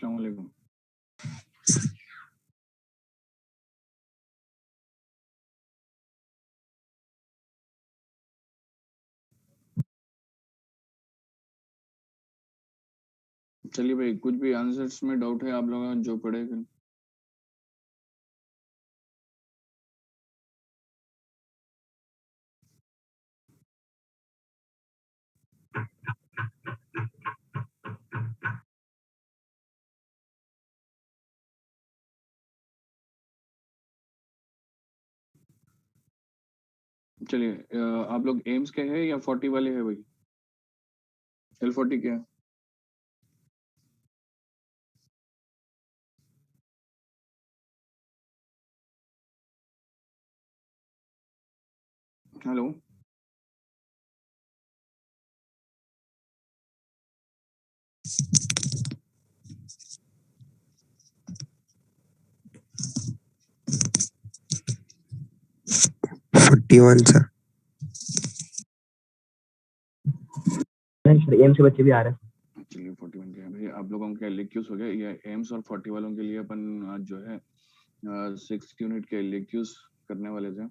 अस्सलाम वालेकुम। चलिए भाई, कुछ भी आंसर्स में डाउट है आप लोगों का जो पढ़े? चलिए, आप लोग एम्स के हैं या 40 वाले हैं भाई? L40 क्या है? Hello, 41 sir. एम्स के बच्चे भी आ रहे हैं। चलिए 41 के हैं भाई। आप लोगों के एलक्यूज हो गए। ये एम्स और 40 वालों के लिए अपन आज जो है 6 यूनिट के एलक्यूज करने वाले थे।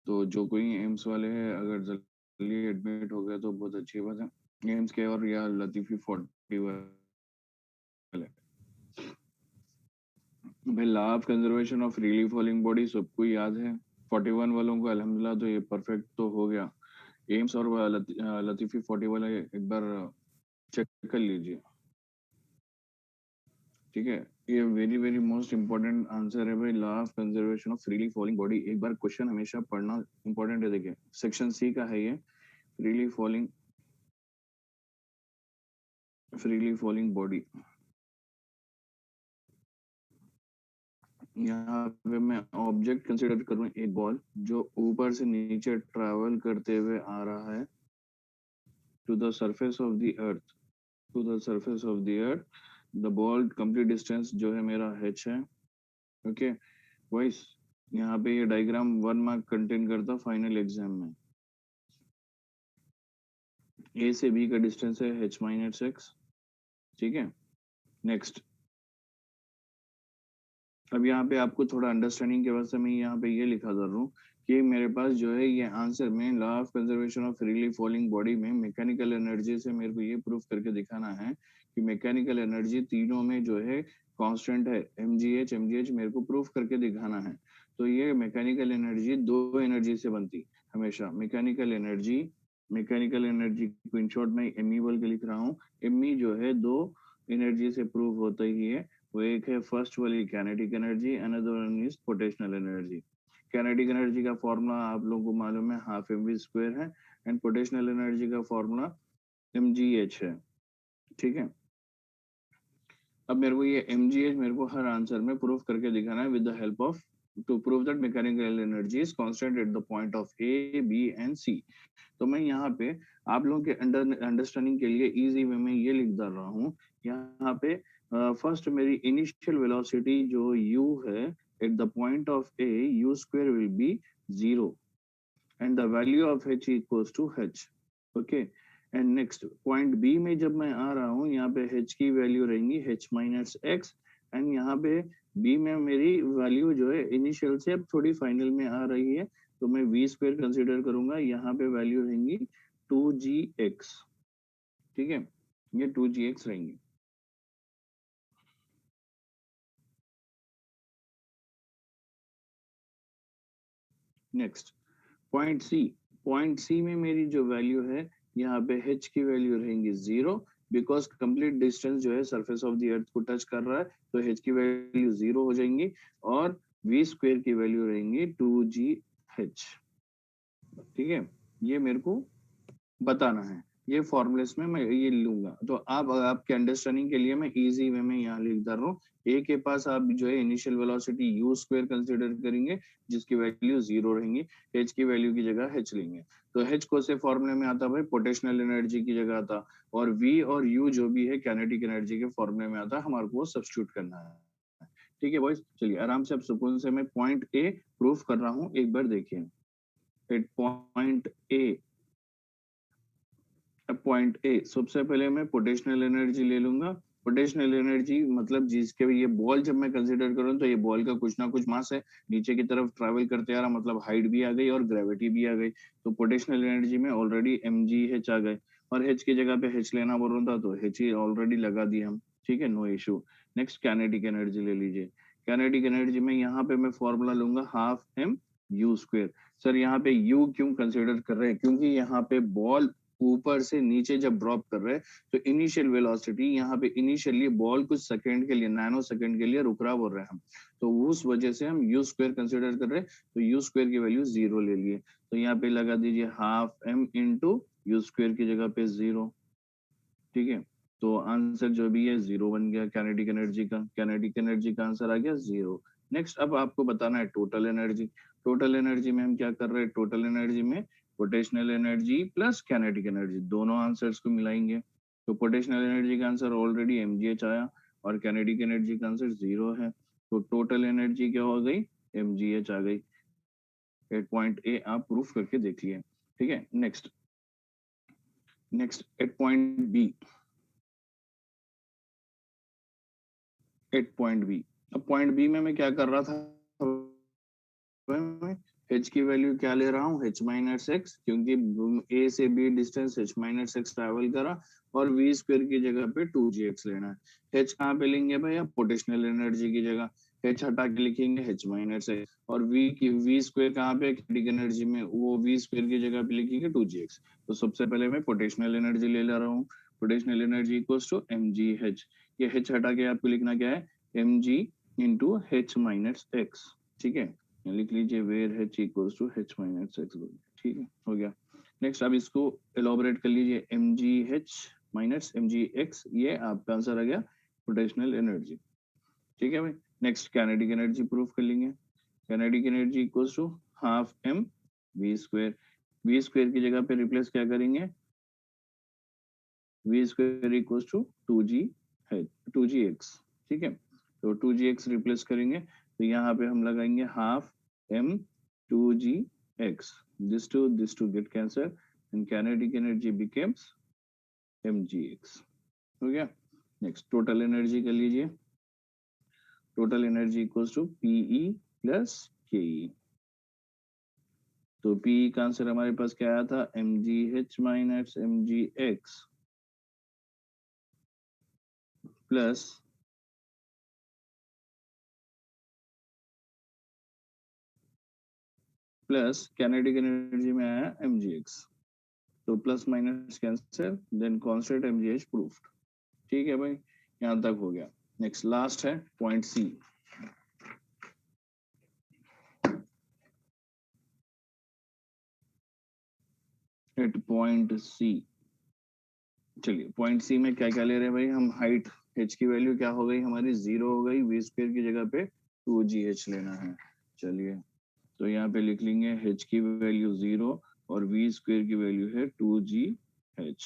तो जो कोई एम्स वाले हैं अगर जल्दी एडमिट हो गए तो बहुत अच्छी बात है। एम्स के और या लतीफी 40 वाले भाई, law of conservation of freely falling body सबको याद है। 41 वालों को अल्हम्दुलिल्लाह तो ये परफेक्ट तो हो गया। एम्स और लतीफी 40 वाला एक बार चेक कर लीजिए, ठीक है। ये very very most important answer है भाई, law of conservation of freely falling body. एक बार क्वेश्चन हमेशा पढ़ना इंपॉर्टेंट है। देखिए सेक्शन सी का है ये, फ्रीली फॉलिंग बॉडी। यहाँ पे मैं ऑब्जेक्ट कंसीडर करूँ एक बॉल जो ऊपर से नीचे ट्रैवल करते हुए आ रहा है to the surface of the earth, to the surface of the earth. The ball complete distance जो है मेरा h है, ओके वॉइस। यहाँ पे ये डायग्राम 1 मार्क कंटेन करता फाइनल एग्जाम में। ए से बी का डिस्टेंस है h माइनस एक्स, ठीक है। नेक्स्ट, अब यहाँ पे आपको थोड़ा अंडरस्टैंडिंग के वास्ते मैं यहाँ पे ये लिखा कर रहा हूँ कि मेरे पास जो है ये आंसर में law of conservation of freely falling body में मैकेनिकल एनर्जी से मेरे को ये प्रूफ करके दिखाना है कि मैकेनिकल एनर्जी तीनों में जो है कांस्टेंट है, mgh मेरे को प्रूफ करके दिखाना है। तो ये मैकेनिकल एनर्जी दो एनर्जी से बनती हमेशा। मैकेनिकल एनर्जी को इन शॉर्ट में एमई बोल के लिख रहा हूँ। एमई जो है दो एनर्जी से प्रूव होता ही है। वो एक है फर्स्ट वाली kinetic energy, another one is potential energy. Kinetic energy का फॉर्मूला आप लोगों को मालूम है, हाफ mv स्क्वायर है, एंड पोटेंशियल एनर्जी का फॉर्मूला mgh है, ठीक है। अब मेरे को ये mgh मेरे को हर आंसर में प्रूफ करके दिखाना है with the help of to prove that mechanical energy is constant at the point of A B and C. तो मैं यहाँ पे आप लोगों के अंडरस्टैंडिंग के लिए इजी वे में ये लिख डाल रहा हूँ। यहाँ पे फर्स्ट मेरी इनिशियल वेलोसिटी जो u है at the point of A, u square will be 0 and the value of h equals to h, okay. And next point B में जब मैं आ रहा हूँ, यहाँ पे h की वैल्यू रहेंगी h माइनस एक्स, एंड यहाँ पे b में मेरी वैल्यू जो है इनिशियल से अब थोड़ी फाइनल में आ रही है, तो मैं v स्क्वायर कंसिडर करूंगा। यहाँ पे वैल्यू रहेंगी 2gx, ठीक है, ये 2gx रहेंगी। नेक्स्ट पॉइंट सी में मेरी जो वैल्यू है, यहाँ पे h की वैल्यू रहेंगी 0, बिकॉज कंप्लीट डिस्टेंस जो है सरफेस ऑफ द अर्थ को टच कर रहा है, तो h की वैल्यू 0 हो जाएंगी, और v स्क्वायर की वैल्यू रहेंगी 2gh, ठीक है। ये मेरे को बताना है, ये फॉर्मूलेस में मैं ये लूंगा। तो आप आपके अंडरस्टैंडिंग के लिए मैं इजी वे में यहाँ लिख दे रहा हूँ। ए के पास आप जो है initial velocity u square consider करेंगे जिसकी वैल्यू 0 रहेंगी, h की वैल्यू की जगह h लेंगे। तो h को से फॉर्मूले में आता भाई पोटेंशियल एनर्जी की जगह आता, और v और u जो भी है काइनेटिक एनर्जी के फॉर्मूले में आता, हमारे को सब्स्टिट्यूट करना है, ठीक है बॉयज। चलिए आराम से, अब सुकून से मैं पॉइंट ए प्रूफ कर रहा हूँ, एक बार देखिए। एट पॉइंट ए सबसे पहले मैं पोटेंशियल एनर्जी ले लूंगा, पोटेंशियल एनर्जी मतलब जिसके ये बॉल जब मैं कंसीडर करूँ तो ये बॉल का कुछ ना कुछ मास है, नीचे की तरफ ट्रैवल करते आ रहा, मतलब हाइट भी आ गई और ग्रेविटी भी आ गई। तो पोटेंशियल एनर्जी में ऑलरेडी mgh आ गए, और h की जगह पे h लेना बोल रहा था तो h ही ऑलरेडी लगा दिया हम, ठीक है, no issue. Next kinetic energy ले लीजिए। काइनेटिक एनर्जी में यहाँ पे मैं फॉर्मूला लूंगा half m u square. Sir यहाँ पे u क्यों कंसिडर कर रहे हैं, क्योंकि यहाँ पे बॉल ऊपर से नीचे जब ड्रॉप कर रहे हैं तो इनिशियल वेलोसिटी यहाँ पे इनिशियली बॉल कुछ सेकंड के लिए, नैनो सेकंड के लिए रुक रहा बोल रहे हैं हम, तो उस वजह से हम यू स्क्वायर कंसिडर कर रहे हैं, तो यू स्क्वायर की वैल्यू 0 ले लिए। तो यहाँ पे लगा दीजिए half m into you square की जगह पे 0, ठीक है। तो आंसर जो भी है 0 बन गया काइनेटिक एनर्जी का, काइनेटिक एनर्जी का आंसर आ गया 0। नेक्स्ट अब आपको बताना है टोटल एनर्जी। टोटल एनर्जी में हम क्या कर रहे हैं, टोटल एनर्जी में potential energy plus kinetic energy दोनों आंसर्स को मिलाएंगे। तो पोटेंशियल एनर्जी का आंसर ऑलरेडी mgh आया और काइनेटिक एनर्जी का आंसर 0 है, तो टोटल एनर्जी क्या हो गई, mgh आ गई। एट पॉइंट ए आप प्रूफ करके देखिए, ठीक है। Next next at point B, at point B. अब पॉइंट बी में मैं क्या कर रहा था, h की वैल्यू क्या ले रहा हूँ, h माइनस एक्स, क्योंकि a से b distance h minus x travel करा, और v स्क्वायर की जगह पे 2gx लेना है। h कहाँ पे लेंगे भैया, पोटेंशियल एनर्जी की जगह h हटा के लिखेंगे h माइनस एक्स, और v स्क्वायर कहाँ पे, किनेटिक एनर्जी में वो v स्क्वायर की जगह पे लिखेंगे 2gx। तो सबसे पहले मैं पोटेंशियल एनर्जी ले रहा हूँ, potential energy equals to mgh। ये h हटा के आपको लिखना क्या है, mg into h minus x, ठीक है। लिख लीजिए where h equals to h minus x, ठीक है, हो गया। नेक्स्ट अब इसको एलोबरेट कर लीजिए, mgh माइनस mgx, ये आपका आंसर आ गया पोटेंशियल एनर्जी, ठीक है भाई। नेक्स्ट काइनेटिक एनर्जी प्रूफ कर लेंगे। Kinetic energy equals to half m v square, v square की जगह पे रिप्लेस क्या करेंगे, v square equals to 2gx, ठीक है। तो 2gx रिप्लेस करेंगे तो यहाँ पे हम लगाएंगे half m 2gx, this two get cancelled and kinetic energy becomes mgx, हो गया। नेक्स्ट टोटल एनर्जी कर लीजिए, total energy equals to pe plus ke। तो pe का आंसर हमारे पास क्या आया था, mgh minus mgx plus kinetic energy में आया mgx, तो plus minus cancel, then constant mgh proved, ठीक है भाई, यहाँ तक हो गया। नेक्स्ट लास्ट है point C. At point C, चलिए पॉइंट सी में क्या क्या ले रहे हैं भाई हम, हाइट h की वैल्यू क्या हो गई हमारी, 0 हो गई, v स्क्वायर की जगह पे 2gh लेना है। चलिए तो यहाँ पे लिख लेंगे h की वैल्यू 0 और v स्क्वायर की वैल्यू है 2gh।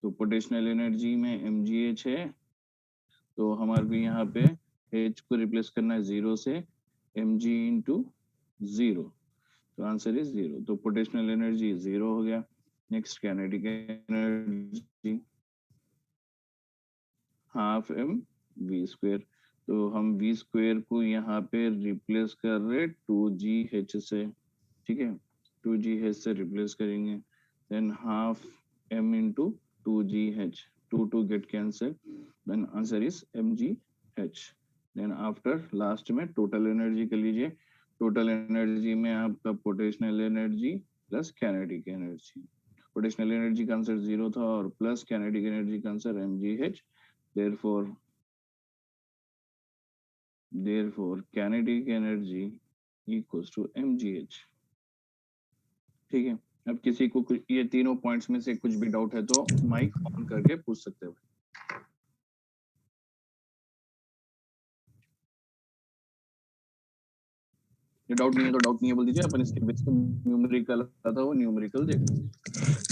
तो पोटेंशियल एनर्जी में mgh है, तो हमारे को यहाँ पे h को रिप्लेस करना है 0 से, mg इंटू 0, तो आंसर इज 0। तो पोटेंशियल एनर्जी 0 हो गया। Next kinetic energy half m v square, तो हम v स्क्वायर को यहाँ पे रिप्लेस कर रहे 2gh से, ठीक है, 2gh से रिप्लेस करेंगे, then half m into 2gh, 2 get cancel, then answer is mgh। Then after last में टोटल एनर्जी कर लीजिए। टोटल एनर्जी में आपका potential energy plus kinetic energy, potential energy का आंसर 0 था और प्लस काइनेटिक एनर्जी का answer mgh, therefore kinetic energy equals to mgh, ठीक है। अब किसी को ये तीनों पॉइंट्स में से कुछ भी डाउट है तो माइक ऑन करके पूछ सकते हो। ये डाउट नहीं है तो डाउट नहीं है बोल दीजिए, अपन इसके बेस पे न्यूमेरिकल आता था वो न्यूमेरिकल देख लेंगे।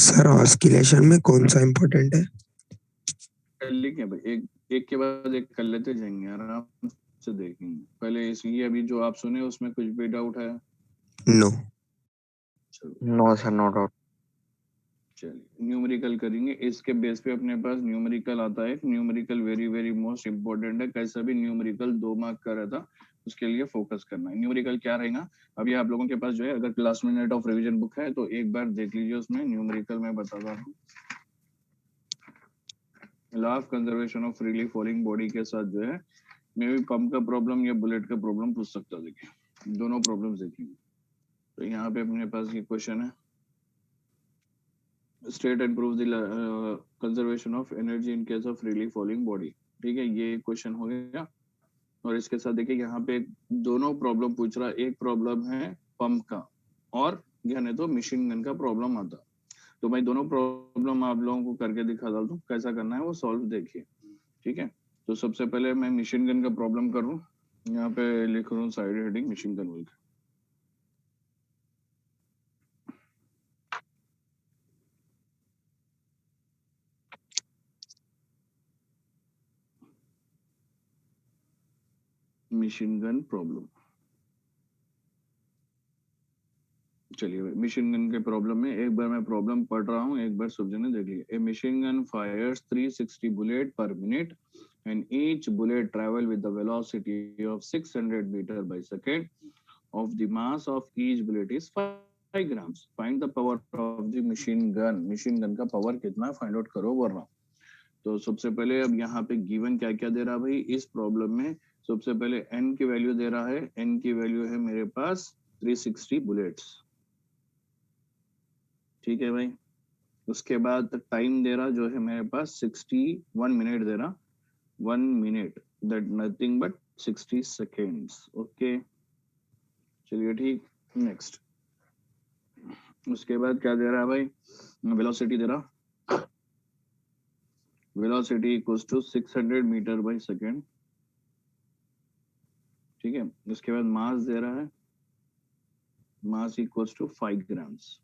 सर ऑस्किलेशन में कौन सा इम्पोर्टेंट है, लिखे भाई, एक एक के बाद एक कर लेते जाएंगे, आराम से देखेंगे। पहले ये अभी जो आप सुने उसमें कुछ भी डाउट है? नो चलो नो सर, नो डाउट। चलिए न्यूमेरिकल करेंगे, इसके बेस पे अपने पास न्यूमेरिकल आता है। Numerical very very most important है, कैसा भी न्यूमेरिकल 2 मार्क का रहता, उसके लिए फोकस करना है। न्यूमेरिकल क्या रहेगा, अभी आप लोगों के पास जो है अगर class minute of revision book है तो एक बार देख लीजिए, उसमें न्यूमेरिकल मैं बताता हूँ। Law of conservation of freely falling body के साथ जो है मे भी पंप का प्रॉब्लम या बुलेट का प्रॉब्लम पूछ सकता है। देखिए दोनों प्रॉब्लम्स देखेंगे। तो यहाँ पे अपने पास ये क्वेश्चन है, state and prove the conservation of energy in case of freely falling body. ठीक है, ये क्वेश्चन हो गया। और इसके साथ देखिए यहाँ पे दोनों प्रॉब्लम पूछ रहा है, एक प्रॉब्लम है पंप का और यानी तो मशीन गन का प्रॉब्लम आता। तो भाई दोनों प्रॉब्लम आप लोगों को करके दिखा डालता हूँ, कैसा करना है वो सॉल्व देखिए। ठीक है, तो सबसे पहले मैं मशीन गन का प्रॉब्लम कर रहा हूँ, यहाँ पे लिख रहा हूँ साइड हेडिंग मशीन गन बोल के। Machine gun problem. चलिए भाई मशीन गन के प्रॉब्लम में एक बार मैं प्रॉब्लम पढ़ रहा हूँ, एक बार सब जने देख लिए। A machine gun fires 360 bullet per minute and each bullet travel with the velocity of 600 meter by second of the mass of each bullet is 5 grams. Find the power of the machine gun. machine gun का power कितना find out करो बोल रहा हूँ। तो सबसे पहले अब यहाँ पे गिवन क्या क्या दे रहा भाई इस प्रॉब्लम में। सबसे पहले n की वैल्यू दे रहा है, n की वैल्यू है मेरे पास 360 बुलेट्स। ठीक है भाई, उसके बाद टाइम दे रहा जो है मेरे पास 61 मिनट दे रहा, 1 minute that nothing but 60 seconds. Okay चलिए ठीक, नेक्स्ट। उसके बाद क्या दे रहा है भाई, वेलोसिटी दे रहा, velocity equals to 600 metre by second. ठीक है, उसके बाद मास दे रहा है, मास इक्वल्स टू 5 ग्राम्स।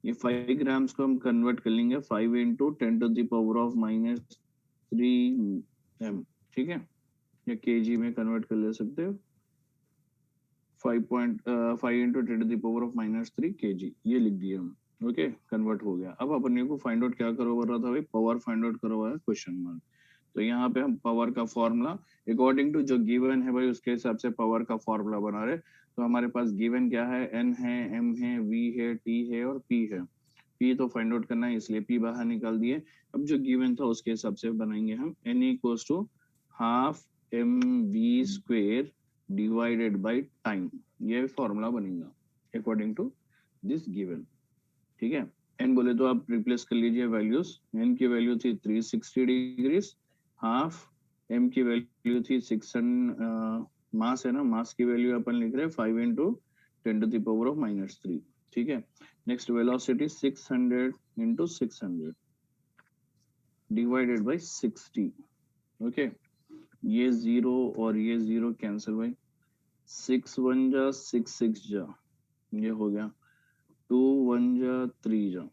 ये 5 ग्राम्स को हम कन्वर्ट कर लेंगे 5 into 10 to the power of -3 m। ठीक है, या केजी में कन्वर्ट कर ले सकते हो, 5 into 10 to the power of -3 kg ये लिख दिया हम। ओके कन्वर्ट हो गया। अब अपने को फाइंड आउट क्या करो बोल रहा था भाई, पावर फाइंड आउट करो है क्वेश्चन मार्क। तो यहाँ पे हम पावर का फॉर्मूला अकॉर्डिंग टू जो गिवन है भाई उसके हिसाब से पावर का फॉर्मूला बना रहे। तो हमारे पास गिवन क्या है, n है, m है, v है, t है और p है। p तो फाइंड आउट करना है इसलिए p बाहर निकाल दिए। अब जो गिवन था उसके हिसाब से बनाएंगे हम, n equals to half mv² divided by time, ये फॉर्मूला बनेगा अकॉर्डिंग टू दिस गिवन। ठीक है, n बोले तो आप रिप्लेस कर लीजिए वैल्यूज। n की वैल्यू थी 360 डिग्रीज, हाफ m की वैल्यू थी 600, मास है ना, मास की वैल्यू अपन लिख रहे हैं 5 into 10 to the power of -3। ठीक है, next velocity 600 into 600 divided by 60। Okay, ये 0 और ये 0 कैंसिल भाई, 6 1 जा 6 6 जा, ये हो गया 2 1 जा 3 जा,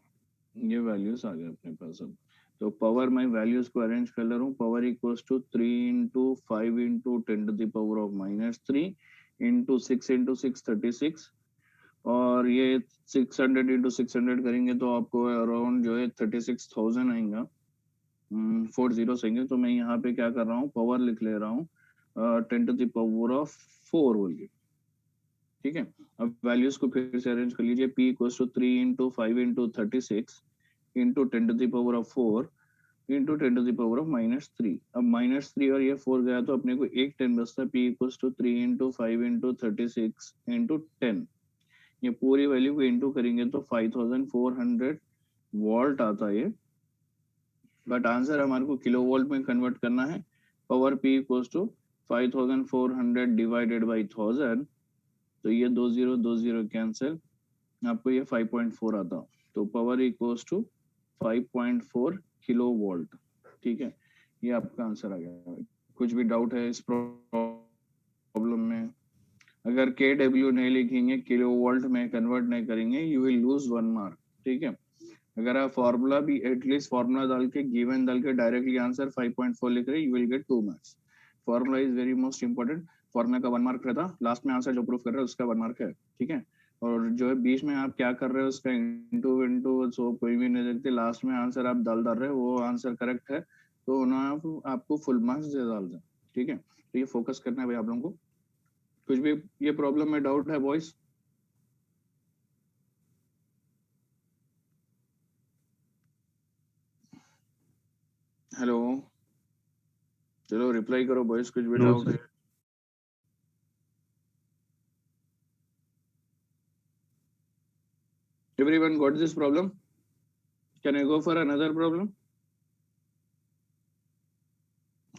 ये वैल्यूज आ गए अपने पास। अब तो पावर मैं वैल्यूज को अरेंज कर ले रहा हूँ, power equals to 3 into 5 into 10 to the power of -3 into 6 into 6 36, और ये 600 इंटू 600 करेंगे तो आपको अराउंड जो है 36,000 आएगा, 4 जीरोस आएंगे। तो मैं यहाँ पे क्या कर रहा हूँ, पावर लिख ले रहा हूँ 10 टू द पावर ऑफ 4 बोल के। ठीक है, अब वैल्यूज को फिर से अरेंज कर लीजिए, p equals to 3 into 5 into 36 into 10 to the power of 4 into 10 to the power of -3। अब -3 और ये 4 गया तो अपने को एक 10 बचता है, p equals to 3 into 5 into 36 into 10। ये पूरी वैल्यू को इंटू करेंगे तो 5400 वोल्ट आता है, बट आंसर हमारे को किलो वोल्ट में कन्वर्ट करना है। Power p equals to 5400 divided by 1000, तो ये 20 कैंसिल, आपको ये 5.4 आता। तो power equals to 5.4 kilo volt. ठीक है, ये आपका आंसर आ गया। कुछ भी डाउट है इस प्रॉब्लम में? अगर KW नहीं लिखेंगे, किलो वोल्ट में कन्वर्ट नहीं करेंगे, यू विल लूज 1 मार्क। ठीक है, अगर आप फॉर्मूला भी एटलीस्ट फॉर्मूला डाल के गिवन डाल के डायरेक्टली आंसर 5.4 लिख रहे, you will get 2 marks. Formula is very most important, formula का 1 मार्क रहता, लास्ट में आंसर जो प्रूफ कर रहा है उसका 1 मार्क है। ठीक है, और जो है बीच में आप क्या कर रहे हो उसका इंटू इंटू सो कोई भी नहीं देखते, लास्ट में आंसर आप डाल रहे हो वो आंसर करेक्ट है तो ना आपको फुल मार्क्स दे डाल दें। ठीक है, तो ये फोकस करना है भाई आप लोगों को। कुछ भी ये प्रॉब्लम में डाउट है बॉयज? हेलो, चलो रिप्लाई करो बॉयज, कुछ भी नो डाउट सर। है? Everyone got this problem? Can I go for another problem?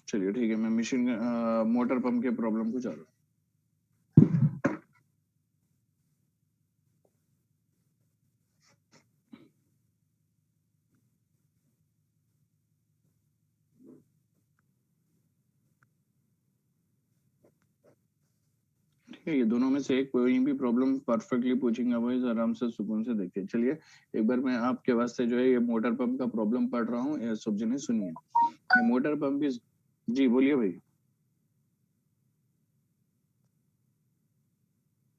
चलिए ठीक है, मैं मशीन मोटर पंप के प्रॉब्लम को चालू। ठीक है, ये दोनों में से एक कोई भी प्रॉब्लम परफेक्टली पूछेंगे बॉयज, आराम से सुकून से देखिए। चलिए एक बार मैं आपके वास्ते जो है ये मोटर पंप का प्रॉब्लम पढ़ रहा हूँ, सब जने सुनिए। ये मोटर पंप इज, जी बोलिए भाई।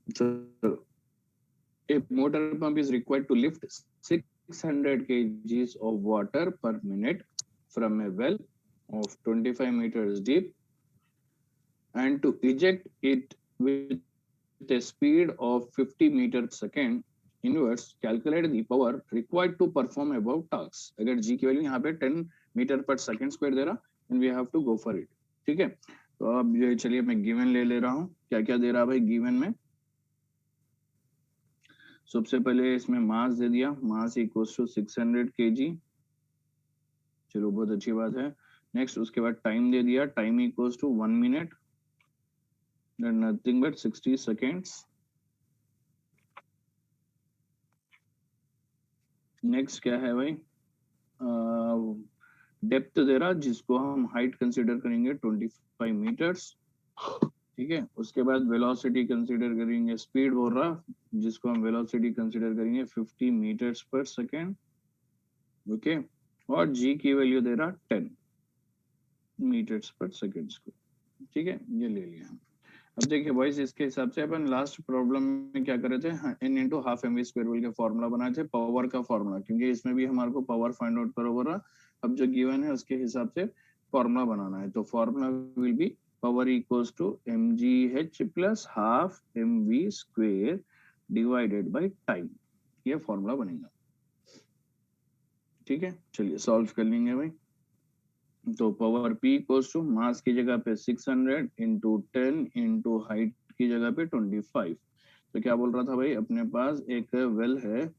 चलो, a motor pump is required to lift 600 kgs of water per minute from a well of 25 meters deep and to eject it with a speed of 50 meter per second inwards. Calculate the power required to perform above tasks. अगर g की value यहाँ पे 10 metre per second square दे रहा, and we have to go for it. ठीक है, तो अब ये चलिए मैं गिवन ले रहा हूँ, क्या क्या दे रहा भाई गिवन में। सबसे पहले इसमें मास दे दिया, मास इक्वल्स टू 600 kg, चलो बहुत अच्छी बात है। नेक्स्ट उसके बाद टाइम दे दिया, time equals to 1 minute, nothing but 60 seconds. Next क्या है भाई, डेप्थ दे रहा जिसको हम हाइट कंसीडर करेंगे 25 मीटर्स। ठीक है, उसके बाद वेलोसिटी कंसीडर करेंगे, स्पीड बोल रहा जिसको हम वेलोसिटी कंसीडर करेंगे 50 मीटर्स पर सेकेंड। ओके, और जी की वैल्यू दे रहा 10 मीटर्स पर सेकेंड को। ठीक है, ये ले लिया हम। अब देखिए बॉयज, इसके हिसाब से अपन लास्ट प्रॉब्लम में क्या कर रहे थे, n into half m v square बोल के फॉर्मूला बनाए थे पावर का फॉर्मूला, क्योंकि इसमें भी हमारे को पावर फाइंड आउट करो बोल रहा। अब जो गिवन है उसके हिसाब से फॉर्मूला बनाना है, तो formula will be power equals to m g h plus half m v square divided by time, ये फॉर्मूला बनेगा। ठीक है, चलिए सॉल्व कर लेंगे भाई। तो power P equals to mass की जगह पे 600 इंटू 10 इंटू हाइट की जगह पे 25। तो क्या बोल रहा था भाई, अपने पास एक वेल है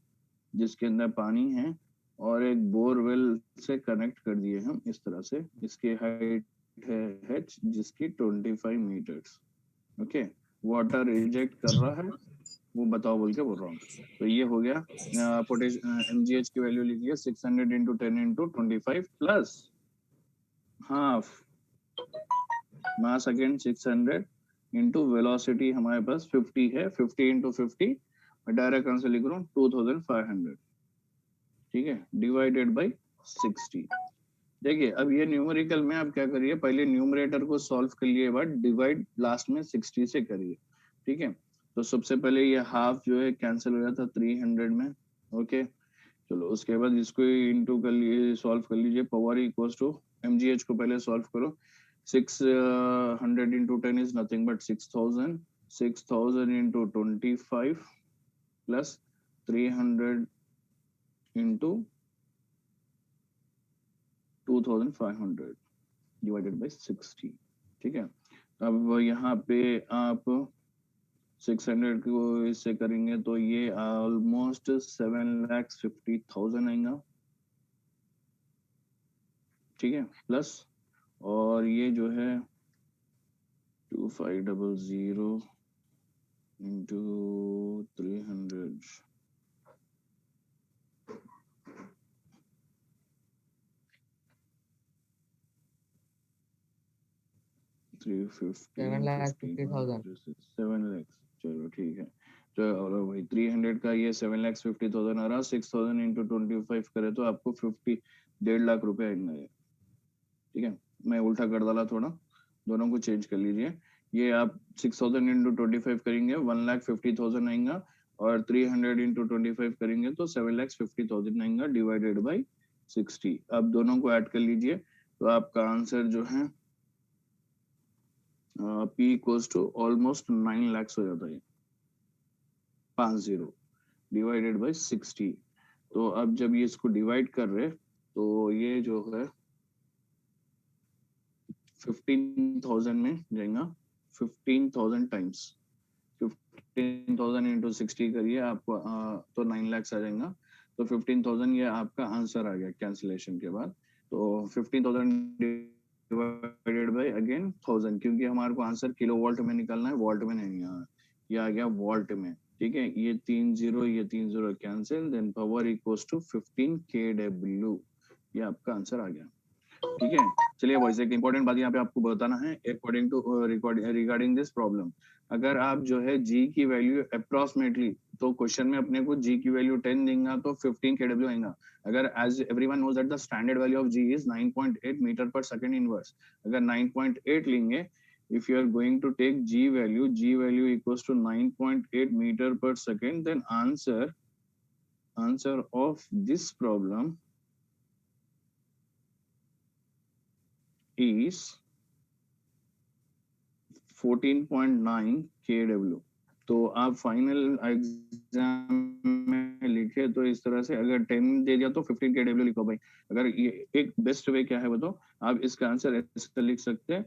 जिसके अंदर पानी है और एक बोरवेल से कनेक्ट कर दिए हम इस तरह से, इसकी हाइट है h जिसकी 25 मीटर्स। ओके, वाटर रिजेक्ट कर रहा है वो बताओ बोल के बोल रहा हूँ। तो ये हो गया, MgH की वैल्यू लिखिए 600 इंटू 10 इंटू 25 प्लस हाफ मास अगेन 600 इंटू वेलोसिटी हमारे पास 50 है, 50 इंटू 50 मैं डायरेक्ट आंसर लिख रहा हूँ 2500। ठीक है, डिवाइडेड बाई 60। देखिए अब ये न्यूमेरिकल में आप क्या करिए, पहले न्यूमरेटर को सॉल्व कर लिए बाद डिवाइड लास्ट में 60 से करिए। ठीक है, तो सबसे पहले ये हाफ जो है कैंसिल हो जाता 300 में। ओके, चलो उसके बाद इसको इंटू कर लिए, सॉल्व कर लीजिए, पावर इक्वल्स टू MgH को पहले सॉल्व करो, 600 into 10 is nothing but 6000, 6000 into 25 plus 300 into 2500 divided by 60। ठीक है, अब यहाँ पे आप 600 को इससे करेंगे तो ये ऑलमोस्ट 7,50,000 आएगा। ठीक है, प्लस और ये जो है 2500 into 300 350,000 7 लाख। चलो ठीक है, चलो भाई 300 का ये 7,50,000 आ रहा, 6,000 इंटू 25 करे तो आपको 1.5 लाख रुपए आएंगे। ठीक है, मैं उल्टा कर डाला थोड़ा, दोनों को चेंज कर लीजिए। ये आप 6,000 इंटू 25 करेंगे 1,50,000 आएगा, और 300 इंटू 25 करेंगे तो 7,50,000 आएगा डिवाइडेड बाई 60। अब दोनों को ऐड कर लीजिए तो आपका आंसर जो है P equals to almost 9 lakh हो जाता है, 50 डिवाइडेड बाई 60। तो अब जब ये इसको डिवाइड कर रहे तो ये जो है 15,000 में जाएगा, 15,000 टाइम्स 15,000 इंटू 60 करिए आपको तो 9 लाख आ जाएगा। तो 15,000 ये आपका आंसर आ गया कैंसिलेशन के बाद। तो 15,000 डिवाइडेड बाय अगेन 1000, क्योंकि हमारे को आंसर किलो वोल्ट में निकालना है, वोल्ट में नहीं आ ये आ गया वोल्ट में। ठीक है, ये 3 0 cancel, then power equals to 15 kW। ये आपका आंसर आ गया। ठीक है, चलिए वॉइस एक इंपॉर्टेंट बात यहाँ पे आपको बताना है according to regarding this problem. अगर आप जो है जी की वैल्यू अप्रोक्सीमेटली, तो क्वेश्चन में अपने को जी की वैल्यू 10 देंगे तो 15 kW आएगा। अगर as everyone knows that the standard value of g is 9.8 metre per second inverse, अगर 9.8 लेंगे, if you are going to take g value equals to 9.8 meter per second, then answer of this problem is 14.9 kW। तो आप final exam में लिखे तो इस तरह से, अगर 10 दे दिया तो 15 kW लिखो भाई। अगर ये एक बेस्ट वे क्या है बताओ, आप इसका आंसर ऐसे लिख सकते हैं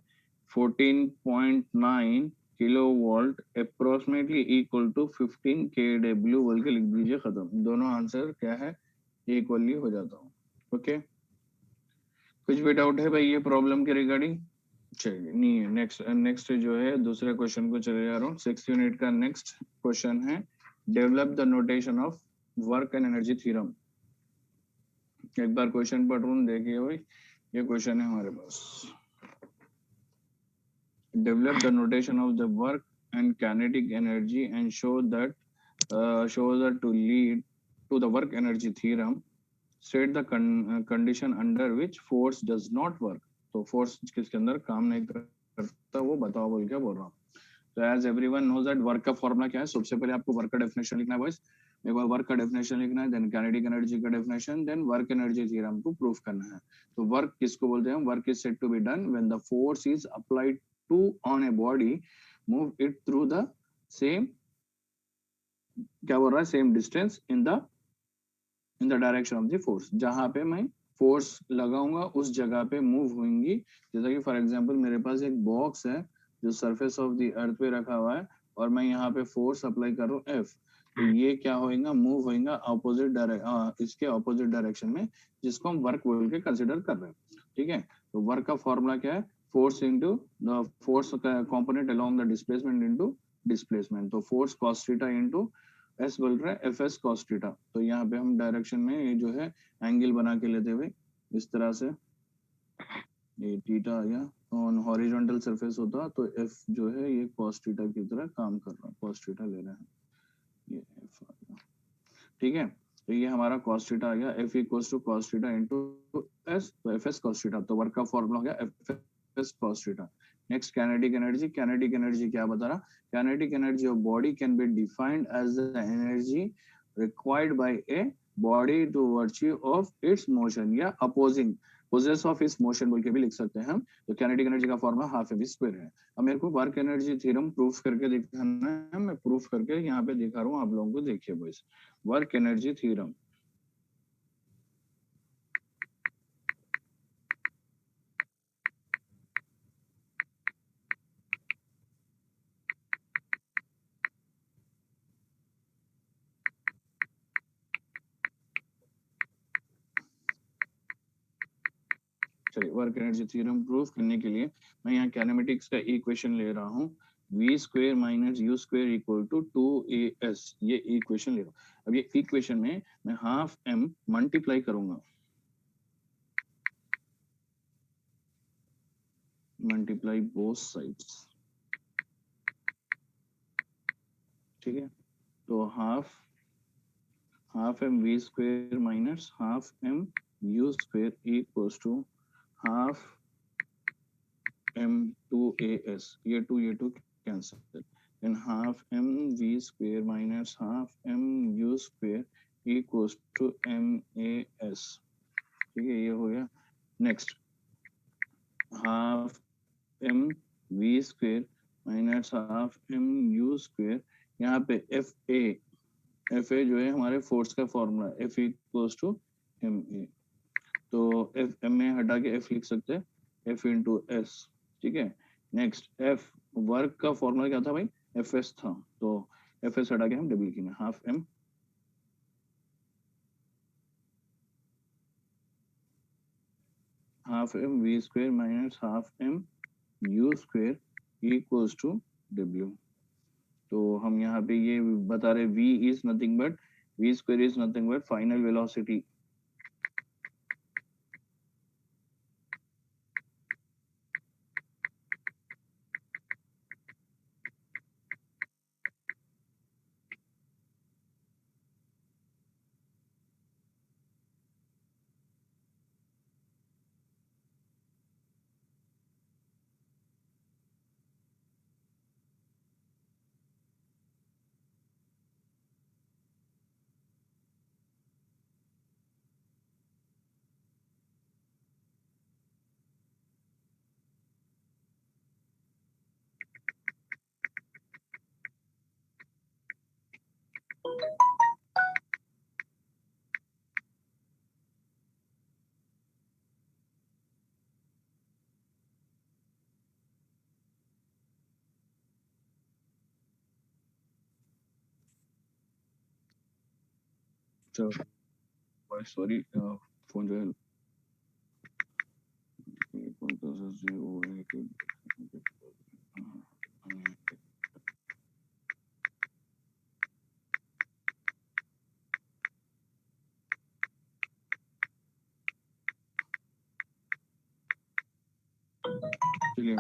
14.9 kilo volt approximately equal to 15 kW बोल के लिख दीजिए, खत्म। दोनों आंसर क्या है, इक्वली हो जाता हूँ। ओके, कुछ भी डाउट है भाई ये प्रॉब्लम के रिगार्डिंग? चलिए, नहीं है। नेक्स्ट जो है दूसरे क्वेश्चन को चले जा रहा हूँ। 6th यूनिट का नेक्स्ट क्वेश्चन है develop the notation of work and energy theorem. एक बार क्वेश्चन पढ़ रहा हूँ, देखिए भाई ये क्वेश्चन है हमारे पास। Develop the notation of the work and kinetic energy and show that to lead to the work energy theorem, state the condition under which force does not work. तो फोर्स किसके अंदर काम नहीं करता वो बताओ बोल के बोल रहा हूँ। तो as everyone knows that work का फॉर्मूला क्या है, सबसे पहले आपको वर्क का डेफिनेशन लिखना है बॉयज। एक बार वर्क का डेफिनेशन लिखना है, देन काइनेटिक एनर्जी का definition, then work energy theorem को प्रूफ करना है। तो वर्क किसको बोलते हैं, work is said to be done when the force is applied to on a body, move it through the same, क्या बोल रहा है, same distance in the direction of the force. जहां पे मैं फोर्स लगाऊंगा उस जगह पे मूव होंगी। जैसा कि फॉर एग्जांपल मेरे पास एक बॉक्स है जो सरफेस ऑफ द अर्थ पे रखा हुआ है और मैं यहाँ पे फोर्स अप्लाई कर रहा हूँ F, तो ये क्या होएगा, मूव होएगा इसके ऑपोजिट डायरेक्शन में, जिसको हम वर्क बोल के कंसिडर कर रहे हैं। ठीक है, तो वर्क का फॉर्मूला क्या है, force into the force component along the displacement into displacement. तो force cos theta into S बोल रहा है एफ एस कॉस थीटा। तो यहाँ पे हम डायरेक्शन में ये जो है एंगल बना के लेते हुए इस तरह से, ये थीटा आ गया, ऑन हॉरिजॉन्टल सरफेस होता तो एफ जो है ये कॉस थीटा की तरह काम कर रहा है, कॉस थीटा ले रहे हैं, ये एफ आ गया। ठीक है, तो ये हमारा कॉस थीटा आ गया, f equals to cos theta into s, तो एफ एस कॉस थीटा। तो वर्क का फॉर्मूला हो गया f s cos theta. Next kinetic energy, kinetic energy क्या बता रहा, kinetic energy of body can be defined as the energy required by a body to virtue of its motion या opposing poses of is motion बोल के भी लिख सकते हैं हम। तो काइनेटिक एनर्जी का formula half m v square है। अब मेरे को वर्क एनर्जी थ्योरम प्रूफ करके दिखाना है, मैं प्रूफ करके यहाँ पे दिखा रहा हूँ आप लोगों को। देखिए बॉयज, वर्क एनर्जी थ्योरम, चलिए वर्क एनर्जी थ्योरम प्रूफ करने के लिए मैं यहाँ काइनेमेटिक्स का इक्वेशन ले रहा हूँ, v square minus u square equal to 2as, ये इक्वेशन ले रहा हूँ। अब ये इक्वेशन में मैं हाफ m मल्टीप्लाई करूंगा, मल्टीप्लाई बोथ साइड्स। ठीक है, तो half m v square minus half m u square equals to half m 2as, ये two cancel, and half mv² minus half mu square equals to mas. ठीक है, ये हो गया. Next, half m v square minus half m u square. यहाँ पे f a जो है हमारे फोर्स का formula, f equals to m a. तो एफ एम ए हटा के एफ लिख सकते हैं, एफ इंटू एस. ठीक है. नेक्स्ट, एफ वर्क का फॉर्मूला क्या था भाई, एफ एस था. तो एफ एस हटा के हम डब्ल्यू लिखेंगे, half m v square minus half m u square equals to डब्ल्यू. तो हम यहाँ पे ये बता रहे, v is nothing but, v square is nothing but final velocity. Sorry, phone जो है चलिए.